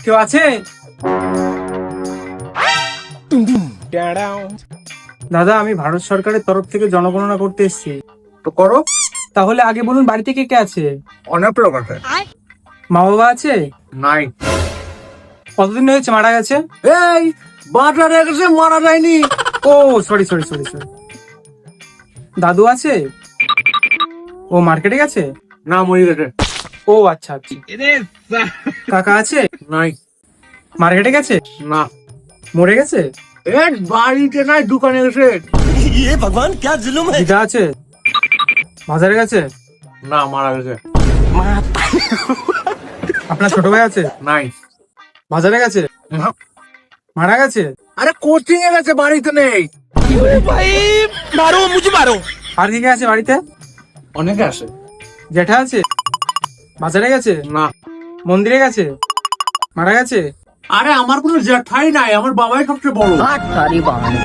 কেউ আছে? দাদা, আমি ভারত সরকারের তরফ থেকে জনগণনা করতে এসেছি। তো করো। তাহলে আগে বলুন, বাড়িতে কে কে আছে? অনেক লোক আছে। মা বাবা আছে? নাই। কতদিন হয়েছে মারা গেছে? এই বাটা রেখেছে, মারা যায়নি। ও সরি সরি সরি সরি। দাদু আছে? ও মার্কেটে গেছে? না, মরে গেছে। ও আচ্ছা আচ্ছা। কাকা আছে? নাই। মার্কেটে গেছে? না। মরে গেছে? এই বাড়িতে নাই, দোকানে গেছে। দিদা আছে? বাজারে গেছে? না, মারা গেছে। আপনার ছোট ভাই আছে? নাই। বাজারে গেছে? না। মারা গেছে? আরে কোচিং এ গেছে, বাড়িতে নেই। আর কে কে আছে বাড়িতে? অনেকে আসে। জেঠা আছে? বাজারে গেছে? না। মন্দিরে গেছে? মারা গেছে? আরে আমার কোনো জ্যাঠাই নাই, আমার বাবাই সবচেয়ে বড়। सारी बहाने